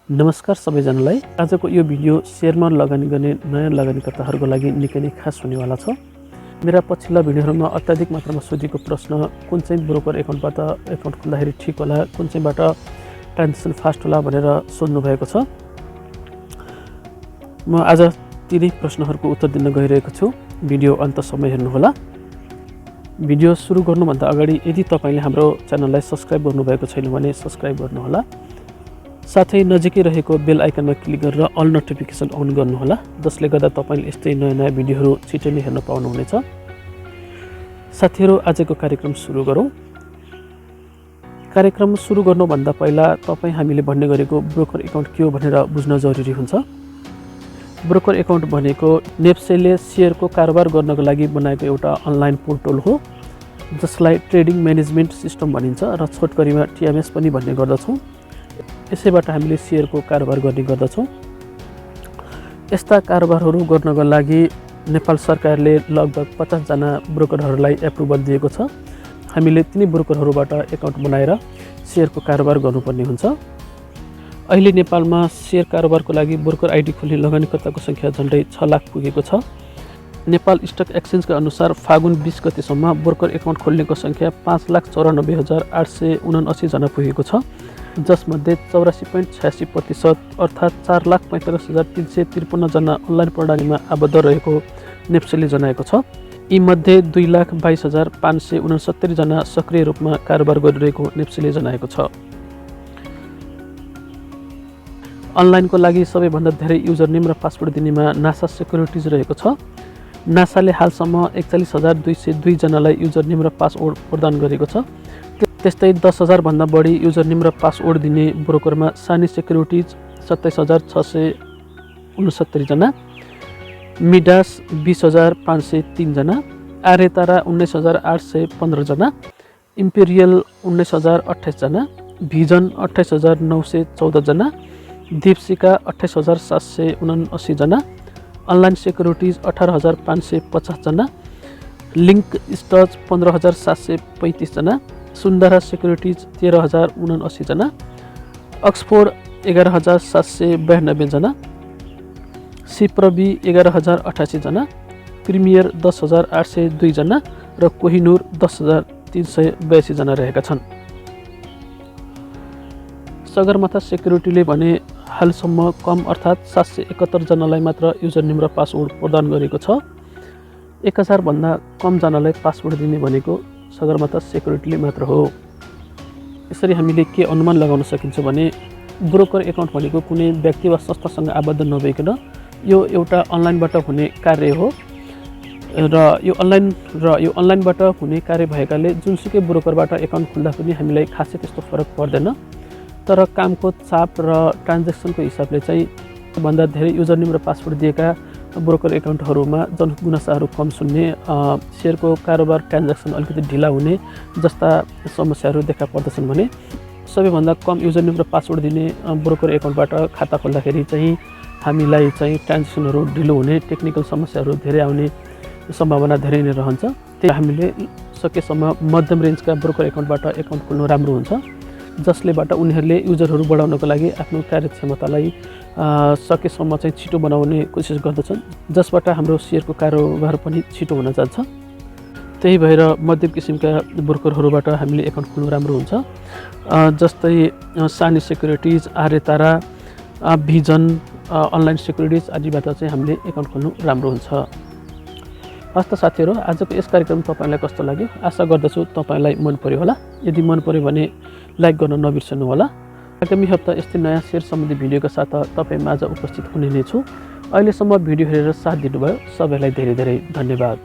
नमस्कार सबैजनालाई। आजको यो भिडियो शेयरमा लगानी गर्ने नयाँ लगानीकर्ताहरूको लागि निकै नै खास हुनेवाला छ। मेरा पछिल्ला भिडियोहरूमा अत्याधिक मात्रामा सोधिएको प्रश्न कुन चाहिँ ब्रोकर एकाउन्टबाट एकाउन्ट खोल्दाखेरि ठिक होला, कुन चाहिँबाट ट्रान्जेक्सन फास्ट होला भनेर सोध्नु भएको छ। म आज तिनै प्रश्नहरूको उत्तर दिन गइरहेको छु। भिडियो अन्तसम्म हेर्नुहोला। भिडियो सुरु गर्नुभन्दा अगाडि यदि तपाईले हाम्रो च्यानललाई सब्स्क्राइब गर्नुभएको छैन भने सब्स्क्राइब गर्नुहोला। साथै नजिकै रहेको बेल आइकनमा क्लिक गरेर अल नोटिफिकेसन अन गर्नुहोला, जसले गर्दा तपाईले यस्तै नयाँ भिडियोहरू छिटै नै हेर्न पाउनुहुनेछ। साथीहरू, आजको कार्यक्रम सुरु गरौँ। कार्यक्रम सुरु गर्नुभन्दा पहिला हामीले भन्ने गरेको ब्रोकर एकाउन्ट के हो भनेर बुझ्न जरुरी हुन्छ। ब्रोकर एकाउन्ट भनेको नेप्सेले सेयरको कारोबार गर्नको लागि बनाएको एउटा अनलाइन पोर्टल हो, जसलाई ट्रेडिङ म्यानेजमेन्ट सिस्टम भनिन्छ र छोटकरीमा TMS पनि भन्ने गर्दछौँ। यसैबाट हामीले सेयरको कारोबार गर्ने गर्दछौँ। यस्ता कारोबारहरू गर्नको लागि नेपाल सरकारले लगभग 50 जना ब्रोकरहरूलाई एप्रुभल दिएको छ। हामीले तिनी ब्रोकरहरूबाट एकाउन्ट बनाएर सेयरको कारोबार गर्नुपर्ने हुन्छ। अहिले नेपालमा सेयर कारोबारको लागि ब्रोकर आइडी खोल्ने लगानीकर्ताको सङ्ख्या झन्डै 6 लाख पुगेको छ। नेपाल स्टक एक्सचेन्जका अनुसार फागुन 20 गतेसम्म ब्रोकर एकाउन्ट खोल्नेको सङ्ख्या 5,94,879 जना पुगेको छ, जसमध्ये 84.86% अर्थात् 4,45,353 जना अनलाइन प्रणालीमा आबद्ध रहेको नेप्सेले जनाएको छ। यीमध्ये 2,22,569 जना सक्रिय रूपमा कारोबार गरिरहेको नेप्सेले जनाएको छ। अनलाइनको लागि सबैभन्दा धेरै युजर नेम र पासवर्ड दिनेमा नासा सेक्युरिटिज रहेको छ। नासाले हालसम्म 41,202 जनालाई युजर नेम र पासवर्ड प्रदान गरेको छ। त्यस्तै 10,000 भन्दा बढी युजर नेम र पासवर्ड दिने ब्रोकरमा सानी सेक्युरिटिज 27,669 जना, मिडास 20,503 जना, आर्यतारा 19,815 जना, इम्पेरियल 19,028 जना, भिजन 28,914 जना, दीपसिका 28,779 जना, अनलाइन सेक्युरिटिज 18,550 जना, लिङ्क स्टज 15,735 जना, सुन्दरा सेक्युरिटिज 13,079 जना, अक्सफोर्ड 11,792 जना, सिप्रबी 11,088 जना, प्रिमियर 10,802 जना र कोहिनुर 10,382 जना रहेका छन्। सगरमाथा सेक्युरिटीले भने हालसम्म कम अर्थात् 771 जनालाई मात्र युजर नेम र पासवर्ड प्रदान गरेको छ। 1000 भन्दा कम जनालाई पासवर्ड दिने भनेको सगरमाथा सेक्युरिटीले मात्र हो। यसरी हामीले के अनुमान लगाउन सकिन्छ भने ब्रोकर एकाउन्ट भनेको कुनै व्यक्ति वा संस्थासँग आबद्ध नभइकन यो एउटा अनलाइनबाट हुने कार्य हो र यो अनलाइनबाट हुने कार्य भएकाले जुनसुकै ब्रोकरबाट एकाउन्ट खोल्दा पनि हामीलाई खासै त्यस्तो फरक पर्दैन। तर कामको चाप र ट्रान्जेक्सनको हिसाबले चाहिँ भन्दा धेरै युजर नेम र पासवर्ड दिएका ब्रोकर एकाउन्टहरूमा जनगुनासाहरू कम सुन्ने, सेयरको कारोबार ट्रान्जेक्सन अलिकति ढिला हुने जस्ता समस्याहरू देखा पर्दछन् भने सबैभन्दा कम युजर नेम र पासवर्ड दिने ब्रोकर एकाउन्टबाट खाता खोल्दाखेरि चाहिँ हामीलाई चाहिँ ट्रान्जेक्सनहरू ढिलो हुने, टेक्निकल समस्याहरू धेरै आउने सम्भावना धेरै नै रहन्छ। त्यही हामीले सकेसम्म मध्यम रेन्जका ब्रोकर एकाउन्टबाट एकाउन्ट खोल्नु राम्रो हुन्छ, जसलेबाट उनीहरूले युजरहरू बढाउनको लागि आफ्नो कार्यक्षमतालाई सकेसम्म चाहिँ छिटो बनाउने कोसिस गर्दछन्, जसबाट हाम्रो सेयरको कारोबार पनि छिटो हुन जान्छ। त्यही भएर मध्यम किसिमका ब्रोकरहरूबाट हामीले एकाउन्ट खोल्नु राम्रो हुन्छ, जस्तै सानी सेक्युरिटिज, आर्यतारा, भिजन, अनलाइन सेक्युरिटिज आदिबाट चाहिँ हामीले एकाउन्ट खोल्नु राम्रो हुन्छ। हस्त साथीहरू, आजको यस कार्यक्रम तपाईलाई कस्तो लाग्यो? आशा गर्दछु तपाईलाई मन पर्यो होला। यदि मन पर्यो भने लाइक गर्न नबिर्सनु होला। आगामी हप्ता यस्तै नयाँ सेयर सम्बन्धी भिडियोका साथ तपाईँ माझ उपस्थित हुने नै छु। अहिलेसम्म भिडियो हेरेर साथ दिनुभयो सबैलाई धेरै धेरै धन्यवाद।